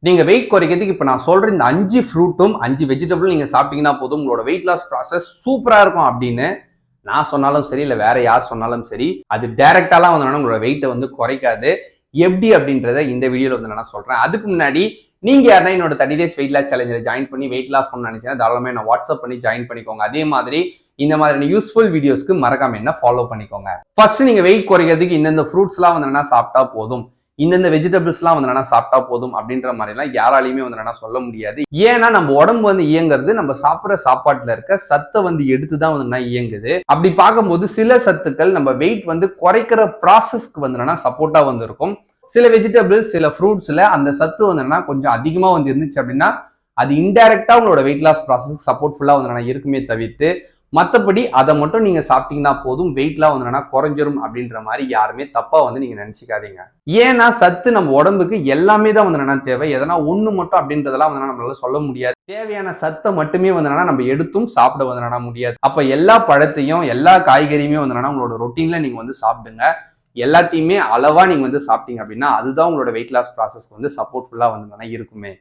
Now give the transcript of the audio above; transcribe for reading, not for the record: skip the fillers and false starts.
நீங்க வெயிட் குறைக்கிறதுக்கு இப்ப நான் சொல்ற இந்த 5 ஃப்ரூட்டும் 5 வெஜிடபிள் நீங்க சாப்பிட்டீங்கன்னா போதும் உங்களோட வெயிட் லாஸ் ப்ராசஸ் சூப்பரா இருக்கும் அப்படின்னு நான் சொன்னாலும் சரி இல்ல வேற யார் சொன்னாலும் சரி அது டைரக்டாலாம் வந்து உங்களோட வெயிட்டை வந்து குறைக்காது. எப்படி அப்படின்றத இந்த வீடியோல வந்து நான் சொல்றேன். அதுக்கு முன்னாடி நீங்க யாருன்னா என்னோட 30 டேஸ் வெயிட் லாஸ் சேலஞ்சில் ஜாயின் பண்ணி வெயிட் லாஸ் பண்ண நினைச்சீங்கன்னா தாராளமா என்ன வாட்ஸ்அப் பண்ணி ஜாயின் பண்ணிக்கோங்க. அதே மாதிரி இந்த மாதிரி யூஸ்ஃபுல் வீடியோஸ்க்கு மறக்காம என்ன ஃபாலோ பண்ணிக்கோங்க. ஃபர்ஸ்ட் நீங்க வெயிட் குறைக்கிறதுக்கு இந்தந்த ஃப்ரூட்ஸ்லாம் வந்து சாப்பிட்டா போதும், இந்தந்த வெஜிடபிள்ஸ்லாம் வந்து சாப்பிட்டா போதும் அப்படின்ற மாதிரிலாம் யாராலையுமே வந்து சொல்ல முடியாது. ஏன்னா நம்ம உடம்பு வந்து இயங்குறது நம்ம சாப்பிட்ற சாப்பாட்டுல இருக்க சத்தை வந்து எடுத்துதான் வந்து இயங்குது. அப்படி பார்க்கும்போது சில சத்துக்கள் நம்ம வெயிட் வந்து குறைக்கிற ப்ராசஸ்க்கு வந்து சப்போர்ட்டா வந்து இருக்கும். சில வெஜிடபிள்ஸ் சில ஃப்ரூட்ஸ்ல அந்த சத்து வந்து கொஞ்சம் அதிகமா வந்து இருந்துச்சு அப்படின்னா அது இன்டைரக்டா உங்களோட வெயிட் லாஸ் ப்ராசஸ் சப்போர்ட்ஃபுல்லா வந்து இருக்குமே தவிர்த்து மற்றபடி அதை மட்டும் நீங்க சாப்பிட்டீங்கன்னா போதும் வெயிட்லாம் வந்து குறைஞ்சிரும் அப்படின்ற மாதிரி யாருமே தப்பா வந்து நீங்க நினைச்சுக்காதீங்க. ஏன்னா சத்து நம்ம உடம்புக்கு எல்லாமே தான் வந்து தேவை. எதனா ஒண்ணு மட்டும் அப்படின்றதெல்லாம் வந்து நம்மளால சொல்ல முடியாது. தேவையான சத்தை மட்டுமே வந்து நம்ம எடுத்தும் சாப்பிட வந்து முடியாது. அப்ப எல்லா பழத்தையும் எல்லா காய்கறியுமே வந்து உங்களோட ரொட்டீன்ல நீங்க வந்து சாப்பிடுங்க. எல்லாத்தையுமே அளவா நீங்க வந்து சாப்பிட்டீங்க அப்படின்னா அதுதான் உங்களோட வெயிட் லாஸ் ப்ராசஸ்க்கு வந்து சப்போர்ட்ஃபுல்லா வந்து இருக்குமே.